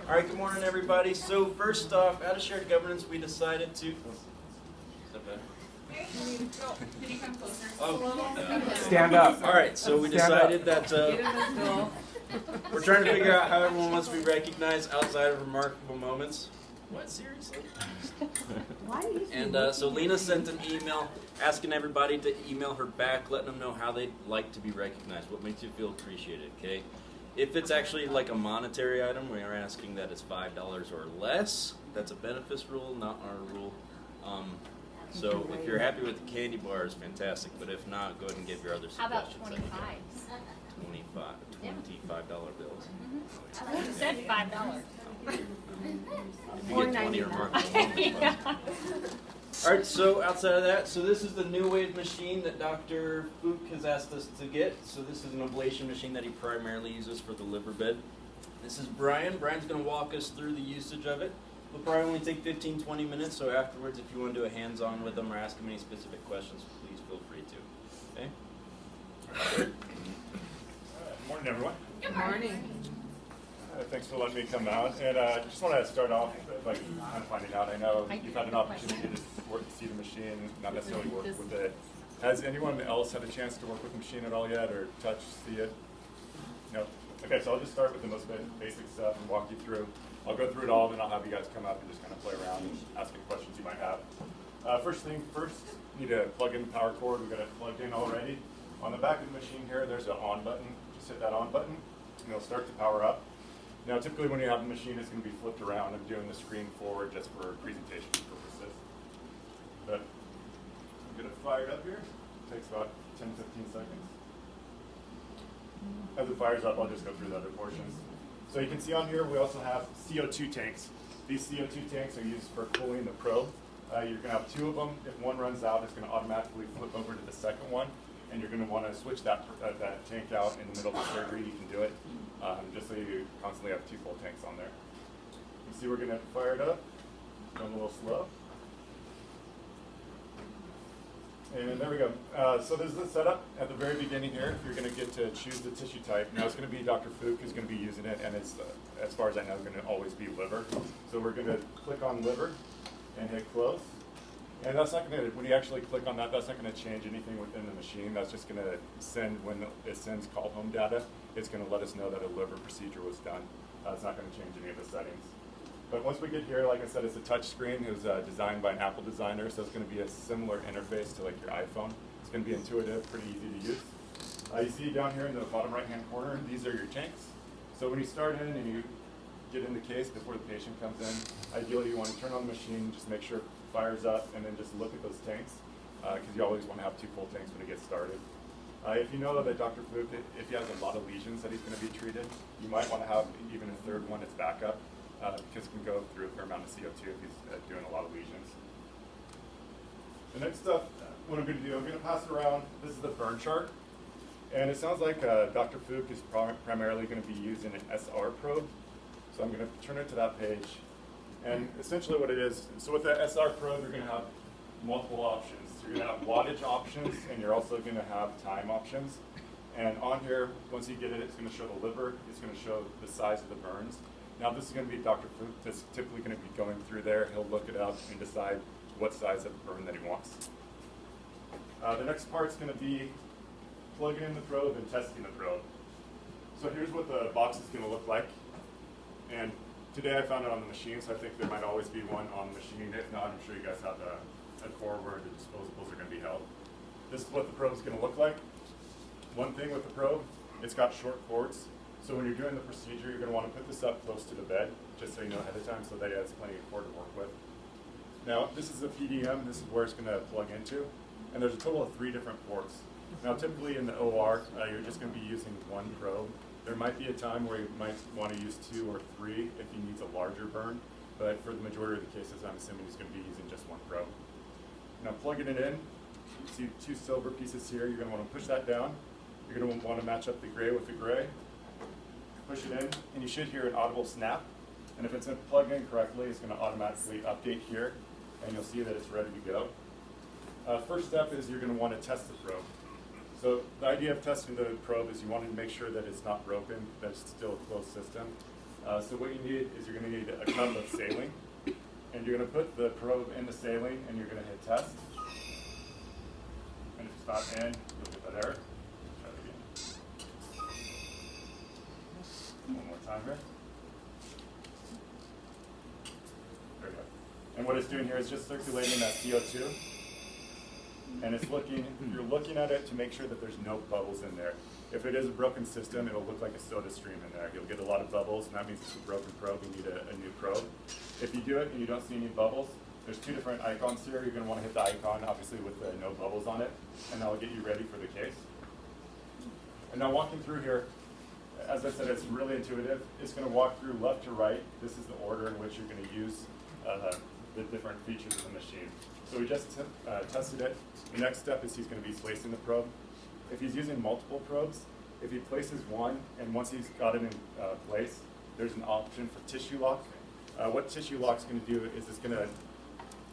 All right, good morning, everybody. So first off, out of shared governance, we decided to. Is that better? Can you come closer? Stand up. All right, so we decided that we're trying to figure out how everyone wants to be recognized outside of remarkable moments. What, seriously? And so Lena sent an email asking everybody to email her back, letting them know how they'd like to be recognized, what makes you feel appreciated, okay? If it's actually like a monetary item, we are asking that it's $5 or less. That's a benefits rule, not our rule. So if you're happy with the candy bars, fantastic. But if not, go ahead and give your other suggestions. How about 25? $25 bills. You said $5. If you get 20 remarkable moments. All right, so outside of that, so this is the NeuWave machine that Dr. Fook has asked us to get. So this is an ablation machine that he primarily uses for the liver bed. This is Brian. Brian's going to walk us through the usage of it. It'll probably only take 15-20 minutes, so afterwards, if you want to do a hands-on with him or ask him any specific questions, please feel free to. Okay? Good morning, everyone. Good morning. Thanks for letting me come out. And I just want to start off by kind of finding out. I know you've had an opportunity to see the machine, not necessarily work with it. Has anyone else had a chance to work with the machine at all yet, or touch, see it? No? Okay, so I'll just start with the most basic stuff and walk you through. I'll go through it all, then I'll have you guys come up and just kind of play around and ask any questions you might have. First thing first, you need to plug in the power cord. We've got it plugged in already. On the back of the machine here, there's an on button. Just hit that on button, and it'll start to power up. Now, typically when you have the machine, it's going to be flipped around. I'm doing the screen forward just for presentation purposes. But I'm get it fired up here. It takes about 10-15 seconds. As it fires up, I'll just go through the other portions. So you can see on here, we also have CO2 tanks. These CO2 tanks are used for cooling the probe. You're going to have two of them. If one runs out, it's going to automatically flip over to the second one. And you're going to want to switch that tank out in the middle of the surgery. You can do it just so you constantly have two full tanks on there. You see we're going to fire it up. Going a little slow. And there we go. So there's the setup at the very beginning here. You're going to get to choose the tissue type. Now it's going to be Dr. Fook who's going to be using it, and it's, as far as I know, going to always be liver. So we're going to click on liver and hit close. And that's not going to, when you actually click on that, that's not going to change anything within the machine. That's just going to send, when it sends call home data, it's going to let us know that a liver procedure was done. It's not going to change any of the settings. But once we get here, like I said, it's a touch screen. It was designed by an Apple designer, so it's going to be a similar interface to like your iPhone. It's going to be intuitive, pretty easy to use. You see down here in the bottom right-hand corner, these are your tanks. So when you start in and you get in the case before the patient comes in, ideally you want to turn on the machine, just make sure it fires up, and then just look at those tanks, because you always want to have two full tanks when it gets started. If you know that Dr. Fook, if he has a lot of lesions that he's going to be treated, you might want to have even a third one as backup. Because it can go through a fair amount of CO2 if he's doing a lot of lesions. The next stuff, what I'm going to do, I'm going to pass it around. This is the burn chart. And it sounds like Dr. Fook is primarily going to be using an SR probe. So I'm going to turn it to that page. And essentially what it is, so with the SR probe, you're going to have multiple options. You're going to have wattage options, and you're also going to have time options. And on here, once you get it, it's going to show the liver. It's going to show the size of the burns. Now this is going to be Dr. Fook that's typically going to be going through there. He'll look it up and decide what size of burn that he wants. The next part is going to be plugging in the probe and testing the probe. So here's what the box is going to look like. And today I found it on the machine, so I think there might always be one on the machine. If not, I'm sure you guys have a core where the disposables are going to be held. This is what the probe is going to look like. One thing with the probe, it's got short cords. So when you're doing the procedure, you're going to want to put this up close to the bed, just so you know ahead of time, so that it has plenty of cord to work with. Now, this is a PDM. This is where it's going to plug into. And there's a total of 3 different ports. Now, typically in the OR, you're just going to be using one probe. There might be a time where you might want to use 2 or 3 if he needs a larger burn. But for the majority of the cases, I'm assuming he's going to be using just one probe. Now, plugging it in, you see 2 silver pieces here. You're going to want to push that down. You're going to want to match up the gray with the gray. Push it in, and you should hear an audible snap. And if it's plugged in correctly, it's going to automatically update here, and you'll see that it's ready to go. First step is you're going to want to test the probe. So the idea of testing the probe is you want to make sure that it's not broken, that it's still a closed system. So what you need is you're going to need a cup of saline, and you're going to put the probe in the saline, and you're going to hit test. And if it's not in, you'll get that error. Try it again. One more time here. There we go. And what it's doing here is just circulating that CO2. And it's you're looking at it to make sure that there's no bubbles in there. If it is a broken system, it'll look like a soda stream in there. You'll get a lot of bubbles, and that means it's a broken probe. You need a new probe. If you do it and you don't see any bubbles, there's two different icons here. You're going to want to hit the icon, obviously, with the no bubbles on it, and that'll get you ready for the case. And now walking through here, as I said, it's really intuitive. It's going to walk through left to right. This is the order in which you're going to use the different features of the machine. So we just tested it. The next step is he's going to be placing the probe. If he's using multiple probes, if he places one, and once he's got it in place, there's an option for tissue lock. What tissue lock's going to do is it's going to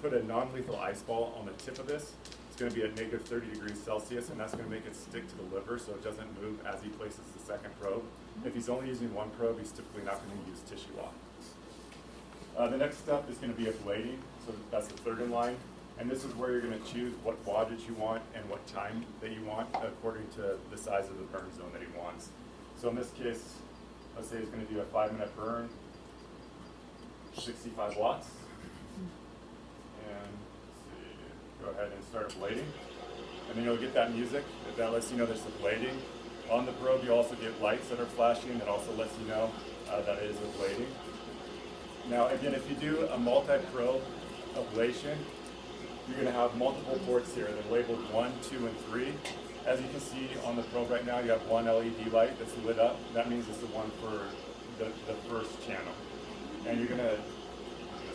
put a non-lethal ice ball on the tip of this. It's going to be at negative 30 degrees Celsius, and that's going to make it stick to the liver so it doesn't move as he places the second probe. If he's only using one probe, he's typically not going to use tissue lock. The next step is going to be ablating, so that's the third in line. And this is where you're going to choose what wattage you want and what time that you want according to the size of the burn zone that he wants. So in this case, let's say he's going to do a 5-minute burn, 65 watts. And let's see, go ahead and start ablating. And then you'll get that music that lets you know there's ablating. On the probe, you also get lights that are flashing that also lets you know that it is ablating. Now again, if you do a multi-probe ablation, you're going to have multiple ports here. They're labeled 1, 2, and 3. As you can see on the probe right now, you have one LED light that's lit up. That means it's the one for the first channel. And you're going to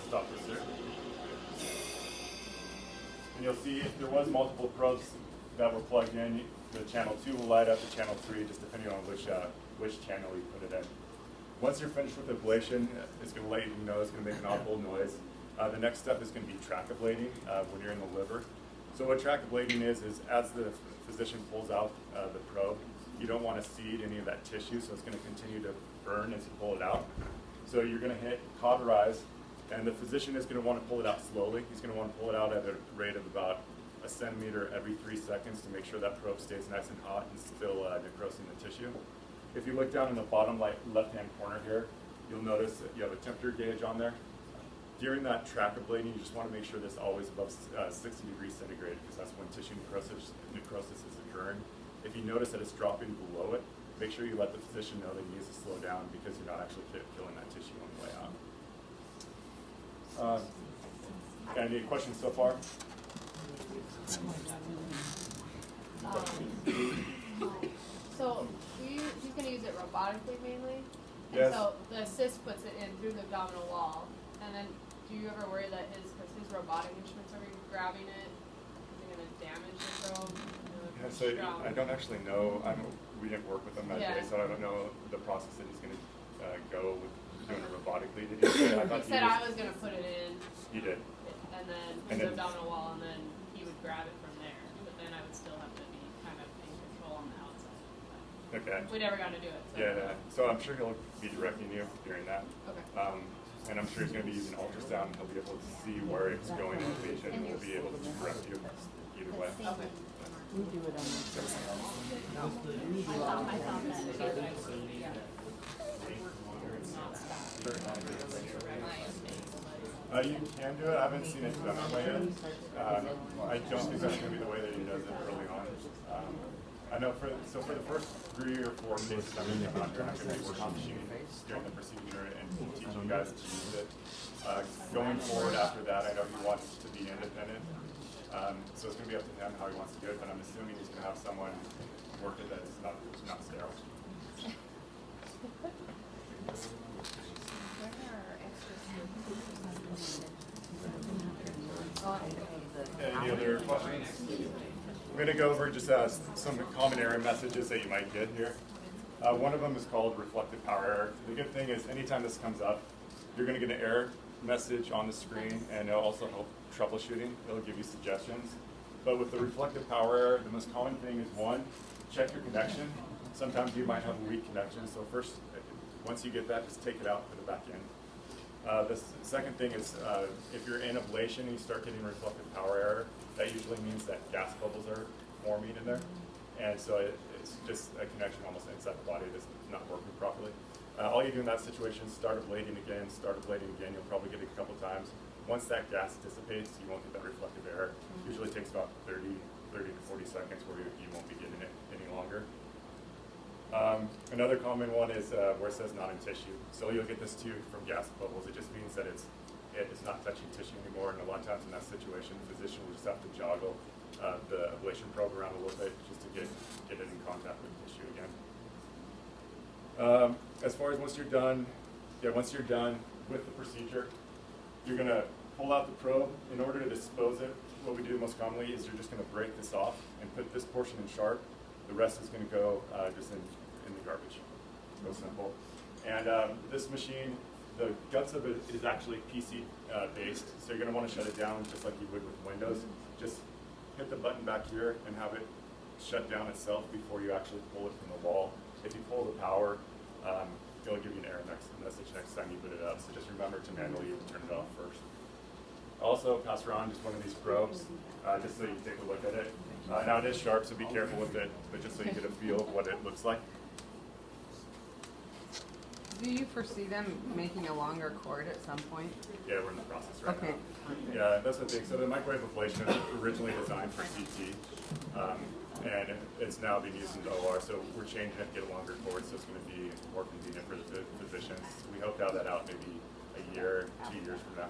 stop this here. And you'll see if there was multiple probes that were plugged in, the channel 2 will light up, the channel 3, just depending on which channel you put it in. Once you're finished with the ablation, it's going to let you know, it's going to make an audible noise. The next step is going to be track ablating when you're in the liver. So what track ablating is as the physician pulls out the probe, you don't want to seed any of that tissue, so it's going to continue to burn as you pull it out. So you're going to hit cauterize, and the physician is going to want to pull it out slowly. He's going to want to pull it out at a rate of about a centimeter every 3 seconds to make sure that probe stays nice and hot and still necrosing the tissue. If you look down in the bottom left-hand corner here, you'll notice that you have a temperature gauge on there. During that track ablating, you just want to make sure this is always above 60 degrees centigrade because that's when tissue necrosis is occurring. If you notice that it's dropping below it, make sure you let the physician know that he needs to slow down because you're not actually killing that tissue on the way out. Any questions so far? So he's going to use it robotically mainly? Yes. And so the assist puts it in through the abdominal wall. And then do you ever worry that his robotic instruments are grabbing it? Is it going to damage the probe? Yeah, so I don't actually know. We didn't work with him that day, so I don't know the process that he's going to go with doing it robotically. Did you say? He said I was going to put it in. You did. And then his abdominal wall, and then he would grab it from there. But then I would still have to be kind of in control on the outside. Okay. We never got to do it. So. Yeah. So I'm sure he'll be directing you during that. Okay. And I'm sure he's going to be using ultrasound, and he'll be able to see where it's going in the patient, and we'll be able to direct you either way. Okay. We do it on the I thought that. You can do it. I haven't seen it done that way yet. I don't think that's going to be the way that he does it early on. I know for the first 3 or 4 cases I'm going to come out here, I'm going to be working on machine during the procedure and teaching you guys to use it. Going forward after that, I know he wants to be independent. So it's going to be up to him how he wants to do it, but I'm assuming he's going to have someone work it that's not sterile. Any other questions? I'm going to go over just some common error messages that you might get here. One of them is called reflective power error. The good thing is anytime this comes up, you're going to get an error message on the screen, and it'll also help troubleshooting. It'll give you suggestions. But with the reflective power error, the most common thing is 1, check your connection. Sometimes you might have a weak connection, so first Once you get that, just take it out, put it back in. Second thing is if you're in ablation and you start getting reflective power error, that usually means that gas bubbles are forming in there. And so it's just a connection almost inside the body that's not working properly. All you do in that situation is start ablating again. You'll probably get it a couple times. Once that gas dissipates, you won't get that reflective error. Usually takes about 30 to 40 seconds where you won't be getting it any longer. Another common one is where it says not in tissue. So you'll get this too from gas bubbles. It just means that it's not touching tissue anymore. And a lot of times in that situation, the physician will just have to joggle the ablation probe around a little bit just to get it in contact with tissue again. As far as once you're done with the procedure, you're going to pull out the probe. In order to dispose it, what we do most commonly is you're just going to break this off and put this portion in sharp. The rest is going to go just in the garbage. Real simple. And this machine, the guts of it is actually PC based, so you're going to want to shut it down just like you would with Windows. Just hit the button back here and have it shut down itself before you actually pull it from the wall. If you pull the power, it'll give you an error message next time you boot it up, so just remember to manually turn it off first. Also, pass around just one of these probes, just so you take a look at it. Now it is sharp, so be careful with it, but just so you get a feel of what it looks like. Do you foresee them making a longer cord at some point? Yeah, we're in the process right Okay. now. Yeah, that's the thing. So the microwave ablation was originally designed for CT, and it's now being used in OR, so we're changing it to get a longer cord, so it's going to be more convenient for the physicians. We hope to have that out maybe a year, 2 years from now,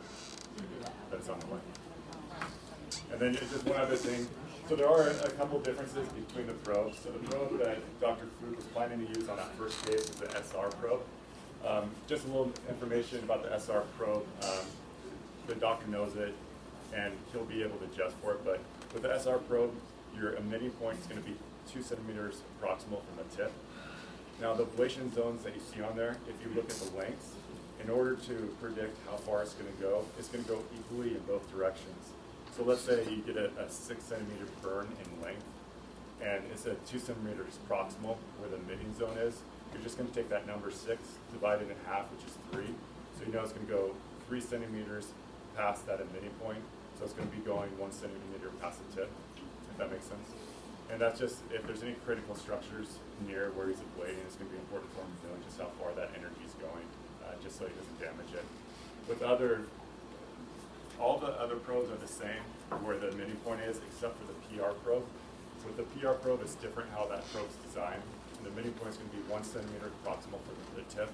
but it's on the way. And then just one other thing. So there are a couple differences between the probes. So the probe that Dr. Fook was planning to use on that first case is the SR probe. Just a little information about the SR probe. The doctor knows it, and he'll be able to adjust for it. But with the SR probe, your emitting point is going to be 2 centimeters proximal from the tip. Now, the ablation zones that you see on there, if you look at the lengths, in order to predict how far it's going to go equally in both directions. So let's say you get a 6 centimeter burn in length, and it's at 2 centimeters proximal where the emitting zone is. You're just going to take that number 6, divide it in half, which is 3. So you know it's going to go 3 centimeters past that emitting point. So it's going to be going 1 centimeter past the tip, if that makes sense. And that's just, if there's any critical structures near where he's ablating, it's going to be important for him to know just how far that energy is going, just so he doesn't damage it. With all the other probes are the same where the emitting point is, except for the PR probe. So with the PR probe, it's different how that probe's designed. And the emitting point is going to be 1 centimeter proximal from the tip,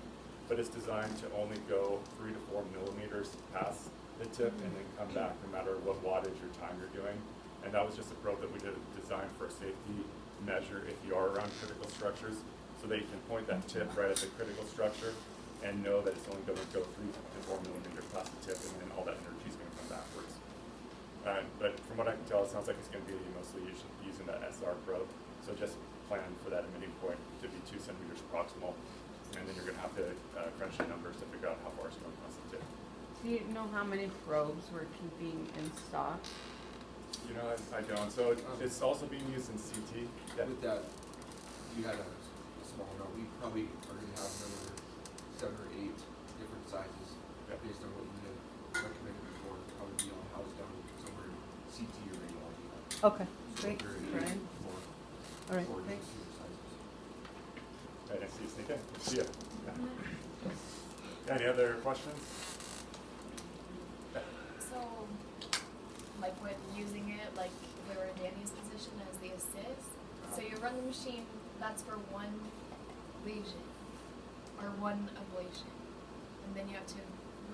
but it's designed to only go 3 to 4 millimeters past the tip and then come back no matter what wattage or time you're doing. And that was just a probe that we did design for a safety measure if you are around critical structures, so that you can point that tip right at the critical structure and know that it's only going to go 3 to 4 millimeters past the tip, and then all that energy is going to come backwards. But from what I can tell, it sounds like it's going to be mostly using that SR probe. So just plan for that emitting point to be 2 centimeters proximal, and then you're going to have to crunch the numbers to figure out how far it's going past the tip. Do you know how many probes we're keeping in stock? You know, I don't. So it's also being used in CT. Yeah. With that, you had a small number. We probably are going to have another 7 or 8 different sizes based on what you had recommended before. Probably be all housed down somewhere in CT or radiology. Okay, great. Brian? All right, thanks. Nice to see you sneak in. Good to see you. Yeah. Any other questions? So, like when using it, like if we were in Danny's position as the assist, so you run the machine, that's for one lesion or one ablation, and then you have to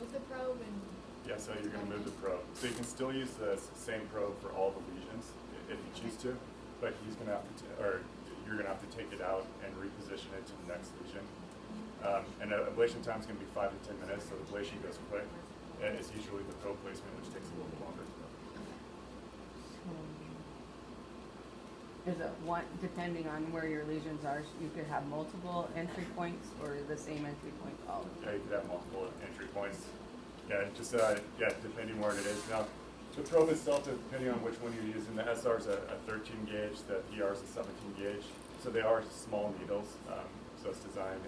move the probe and. Yeah, so you're going to move the probe. So you can still use the same probe for all the lesions if you choose to, but he's going to have to, or you're going to have to take it out and reposition it to the next lesion. And ablation time is going to be 5 to 10 minutes, so the ablation goes quick. And it's usually the probe placement, which takes a little bit longer. Is it one, depending on where your lesions are, you could have multiple entry points or the same entry point all the Yeah, you could have multiple entry points. Yeah, just depending where it is. Now, the probe itself, depending on which one you're using, the SR is a 13 gauge, the PR is a 17 gauge. So they are small needles. So it's designed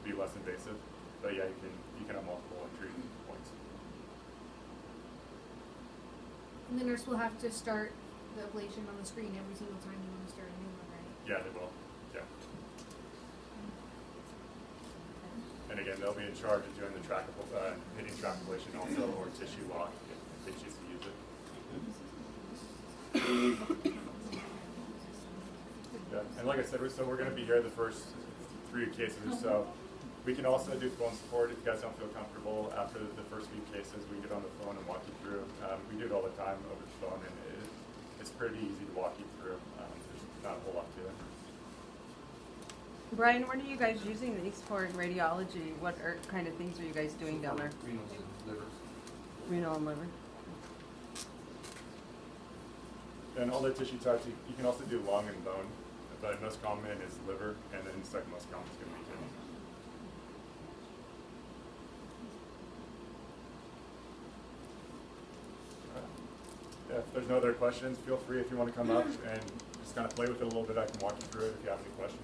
be less invasive. But yeah, you can have multiple entry points. And the nurse will have to start the ablation on the screen every single time you want to start a new one, right? Yeah, they will. Yeah. And again, they'll be in charge of doing the hitting track ablation also, or tissue lock if they choose to use it. Yeah, and like I said, so we're going to be here the first 3 cases or so. We can also do phone support if you guys don't feel comfortable. After the first few cases, we get on the phone and walk you through. We do it all the time over the phone, and it's pretty easy to walk you through. There's not a whole lot to it. Brian, what are you guys using these for in radiology? What kind of things are you guys doing down there? Renals and livers. Renal and liver. And all the tissue types, you can also do lung and bone, but most common is liver, and then second most common is going to be kidney. Yeah, if there's no other questions, feel free if you want to come up and just kind of play with it a little bit. I can walk you through it if you have any questions.